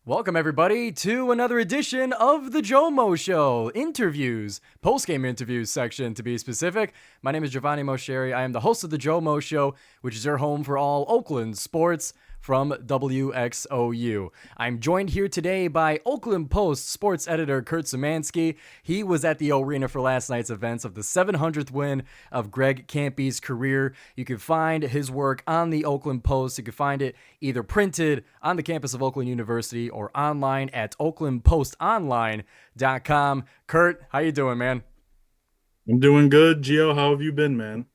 Welcome, everybody, to another edition of the GioMoShow interviews, post-game interviews section to be specific. My name is Giovanni Mosheri. I am the host of the GioMoShow, which is your home for all Oakland sports from WXOU. I'm joined here today by Oakland Post Sports Editor Szymanski. He was at the arena for last night's events of the 700th win of Greg Kampe's career. You can find his work on the Oakland Post. You can find it either printed on the campus of Oakland University or online at oaklandpostonline.com. Kurt, how you doing, man? I'm doing good. Gio, how have you been, man?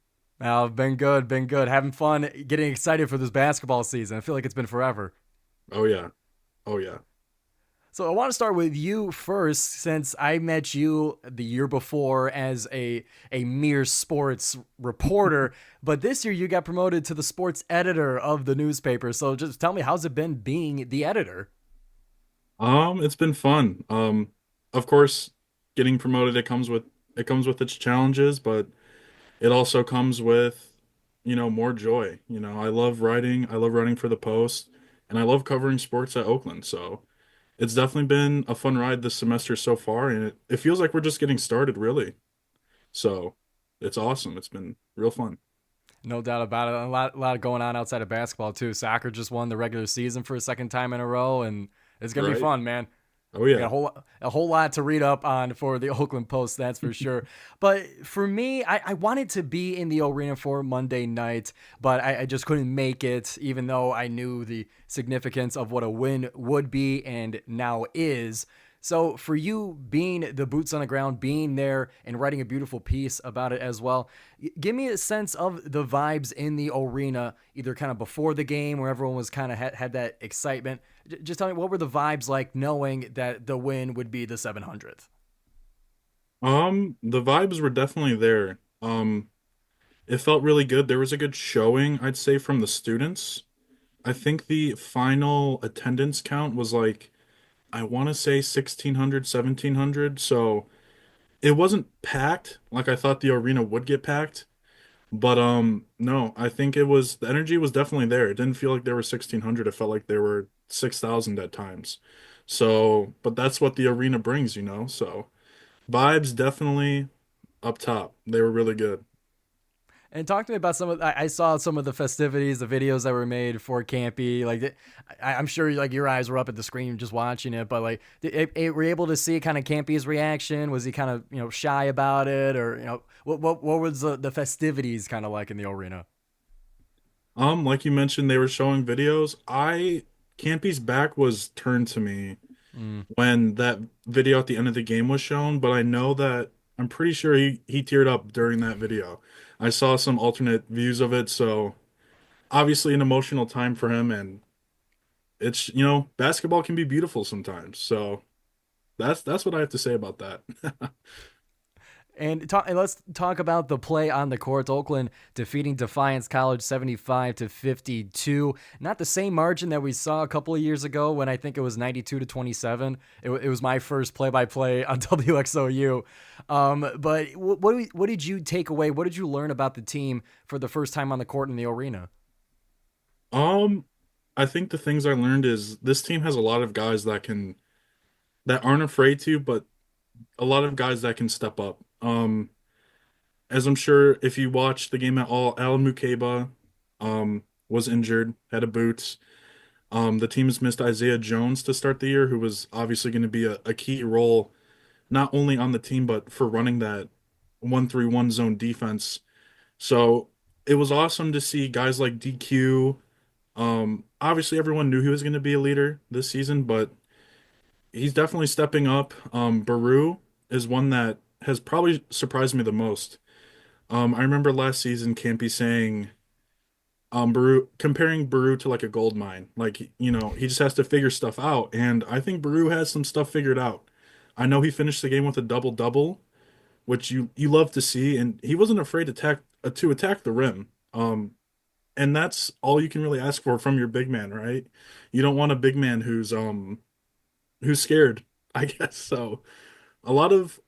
I've been good, Having fun, getting excited for this basketball season. I feel like it's been forever. Oh yeah. Oh yeah. So I want to start with you first, since I met you the year before as a mere sports reporter, but this year you got promoted to the sports editor of the newspaper. So just tell me, how's it been being the editor? It's been fun. Of course, getting promoted it comes with its challenges, but it also comes with, more joy. I love writing for the Post, and I love covering sports at Oakland. So it's definitely been a fun ride this semester so far, and it feels like we're just getting started, really. So it's awesome. It's been real fun. No doubt about it. A lot going on outside of basketball too. Soccer just won the regular season for a second time in a row, and it's gonna be Right? fun, man. Oh I got yeah. a whole lot to read up on for the Oakland Post, that's for sure. But for me, I wanted to be in the arena for Monday night, but I just couldn't make it, even though I knew the significance of what a win would be and now is. So for you being the boots on the ground, being there and writing a beautiful piece about it as well, give me a sense of the vibes in the arena, either kind of before the game where everyone was kind of had that excitement. Just tell me, what were the vibes like knowing that the win would be the 700th? The vibes were definitely there. It felt really good. There was a good showing, I'd say, from the students. I think the final attendance count was like, I want to say 1,600, 1,700. So it wasn't packed like I thought the arena would get packed. But no, I think the energy was definitely there. It didn't feel like there were 1,600. It felt like there were 6,000 at times. So, but that's what the arena brings, you know? So vibes definitely up top. They were really good. And talk to me about some of. I saw some of the festivities, the videos that were made for Campy. Like, I'm sure like your eyes were up at the screen just watching it. But like, were you able to see kind of Campy's reaction? Was he kind of shy about it, or what was the festivities kind of like in the arena? Like you mentioned, they were showing videos. Campy's back was turned to me Mm. when that video at the end of the game was shown, but I'm pretty sure he teared up during that video. I saw some alternate views of it, so obviously an emotional time for him, and basketball can be beautiful sometimes. So that's what I have to say about that. And let's talk about the play on the court. Oakland defeating Defiance College 75-52. Not the same margin that we saw a couple of years ago when I think it was 92-27. It was my first play-by-play on WXOU. But what did you take away? What did you learn about the team for the first time on the court in the arena? Um, I think the things I learned is this team has a lot of guys that aren't afraid to, but a lot of guys that can step up. As I'm sure if you watched the game at all, Alan Mukeba was injured, had a boot. The team's missed Isaiah Jones to start the year, who was obviously going to be a key role not only on the team but for running that 1-3-1 zone defense. So it was awesome to see guys like DQ. Obviously everyone knew he was going to be a leader this season, but he's definitely stepping up. Baru is one that has probably surprised me the most. I remember last season Campy saying Baru comparing Baru to like a gold mine. Like, he just has to figure stuff out. And I think Baru has some stuff figured out. I know he finished the game with a double double, which you love to see, and he wasn't afraid to attack the rim. And that's all you can really ask for from your big man, right? You don't want a big man who's scared, I guess. So a lot of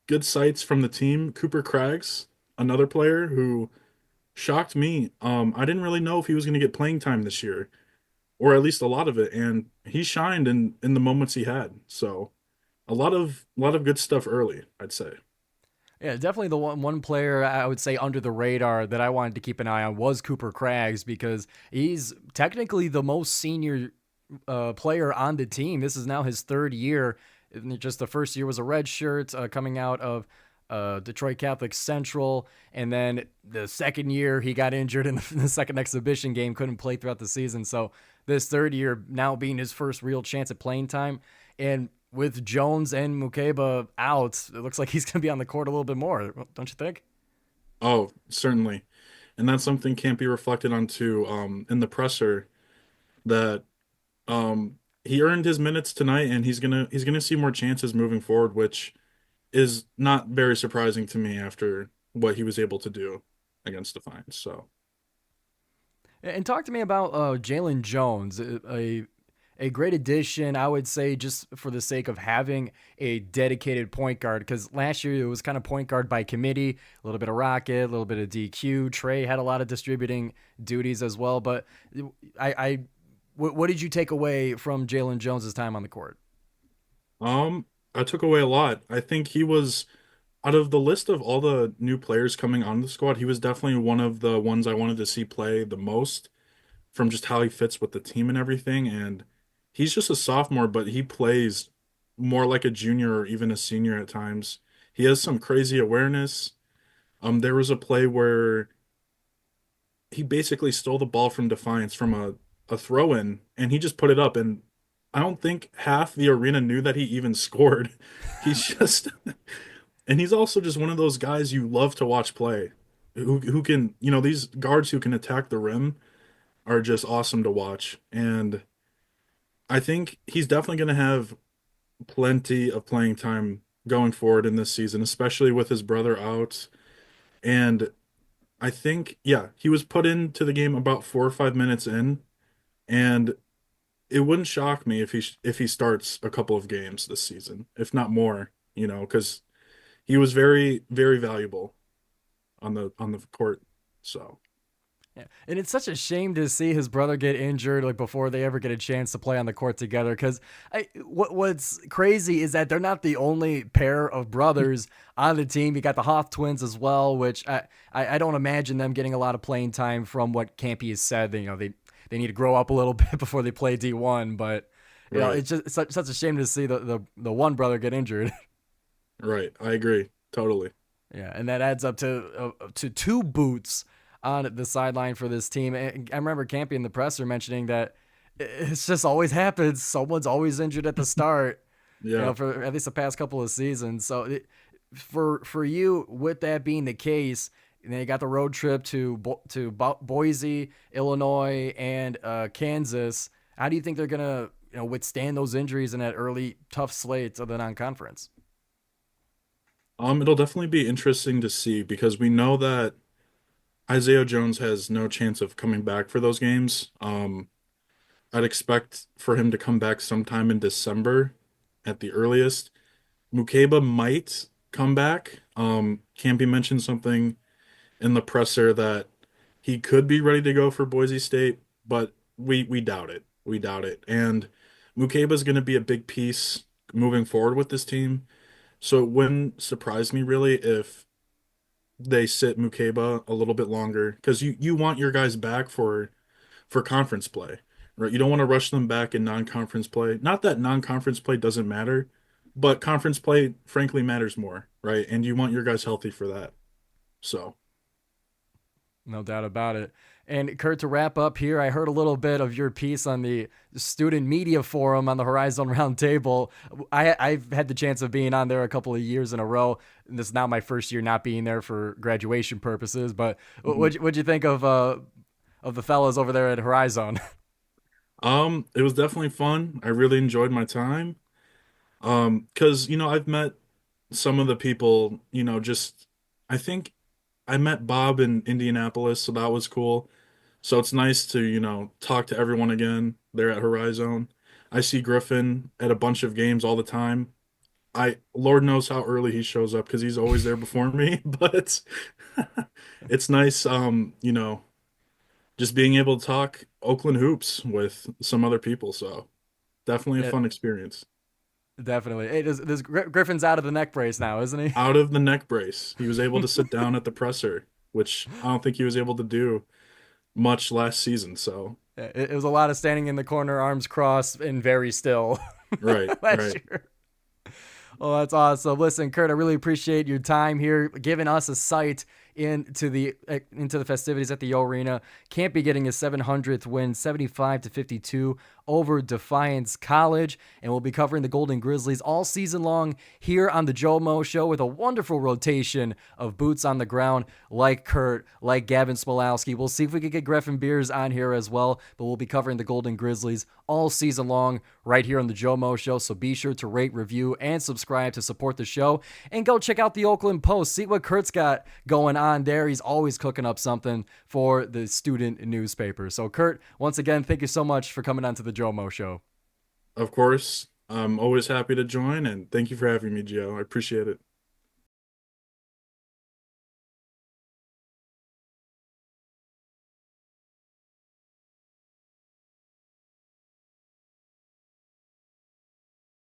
good sights from the team. Cooper Craggs, another player who shocked me. I didn't really know if he was going to get playing time this year. or at least a lot of it, and he shined in the moments he had. So a lot of good stuff early, I'd say. Yeah, definitely the one player I would say under the radar that I wanted to keep an eye on was Cooper Craggs because he's technically the most senior player on the team. This is now his third year. Just the first year was a red shirt coming out of Detroit Catholic Central, and then the second year he got injured in the second exhibition game, couldn't play throughout the season. So this third year now being his first real chance at playing time, and with Jones and Mukeba out, it looks like he's going to be on the court a little bit more, don't you think? Oh, certainly. And that's something can't be reflected onto in the presser that he earned his minutes tonight and he's gonna see more chances moving forward, which is not very surprising to me after what he was able to do against Defiance. So And talk to me about Jalen Jones, a great addition, I would say, just for the sake of having a dedicated point guard. Because last year it was kind of point guard by committee, a little bit of Rocket, a little bit of DQ. Trey had a lot of distributing duties as well. But what did you take away from Jalen Jones's time on the court? um I took away a lot. I think he was out of the list of all the new players coming on the squad, he was definitely one of the ones I wanted to see play the most from just how he fits with the team and everything. And he's just a sophomore, but he plays more like a junior or even a senior at times. He has some crazy awareness. There was a play where he basically stole the ball from Defiance from a throw in and he just put it up. And I don't think half the arena knew that he even scored. He's just, and he's also just one of those guys you love to watch play who can, these guards who can attack the rim are just awesome to watch. And I think he's definitely going to have plenty of playing time going forward in this season, especially with his brother out. And I think, yeah, he was put into the game about 4 or 5 minutes in, and it wouldn't shock me if he starts a couple of games this season, if not more, because he was very, very valuable on the court. So, Yeah. And it's such a shame to see his brother get injured like before they ever get a chance to play on the court together. Because what's crazy is that they're not the only pair of brothers on the team. You got the Hoff twins as well, which I don't imagine them getting a lot of playing time from what Kampe has said. They need to grow up a little bit before they play D1. But right, it's just such a shame to see the one brother get injured. right. I agree. Totally. Yeah, and that adds up to two boots on the sideline for this team. And I remember Campy in the presser mentioning that it's just always happens. Someone's always injured at the start, Yeah. for at least the past couple of seasons. So for you, with that being the case, and then you got the road trip to Boise, Illinois, and Kansas. How do you think they're gonna withstand those injuries in that early tough slate of the non-conference? It'll definitely be interesting to see because we know that Isaiah Jones has no chance of coming back for those games. I'd expect for him to come back sometime in December at the earliest. Mukeba might come back. Campy mentioned something in the presser that he could be ready to go for Boise State, but we doubt it. We doubt it. And Mukeba is going to be a big piece moving forward with this team. So it wouldn't surprise me really if they sit Mukeba a little bit longer because you want your guys back for conference play, right? You don't want to rush them back in non-conference play. Not that non-conference play doesn't matter, but conference play frankly matters more, right? And you want your guys healthy for that. So, No doubt about it. And Kurt, to wrap up here, I heard a little bit of your piece on the student media forum on the Horizon Roundtable. I've had the chance of being on there a couple of years in a row. And this is now my first year not being there for graduation purposes. But mhm. what'd you think of the fellas over there at Horizon? It was definitely fun. I really enjoyed my time. Because I've met some of the people, just I think I met Bob in Indianapolis, so that was cool. So it's nice to, talk to everyone again there at Horizon. I see Griffin at a bunch of games all the time. Lord knows how early he shows up because he's always there before me, but it's nice, just being able to talk Oakland hoops with some other people. So definitely a Yeah, fun experience. definitely. Hey, Griffin's out of the neck brace now, isn't he? Out of the neck brace, he was able to sit down at the presser, which I don't think he was able to do much last season. So It was a lot of standing in the corner, arms crossed, and very still right, last right. year. Well, that's awesome. Listen, Kurt, I really appreciate your time here, giving us a sight into the festivities at the Arena. Kampe getting his 700th win, 75-52 over Defiance College, and we'll be covering the Golden Grizzlies all season long here on the GioMoShow with a wonderful rotation of boots on the ground like Kurt, like Gavin Smolowski. We'll see if we can get Griffin Beers on here as well, but we'll be covering the Golden Grizzlies all season long right here on the GioMoShow. So be sure to rate, review, and subscribe to support the show, and go check out the Oakland Post. See what Kurt's got going on there. He's always cooking up something for the student newspaper. So Kurt, once again, thank you so much for coming on to the GioMoShow. Of course, I'm always happy to join, and thank you for having me, Gio. I appreciate it.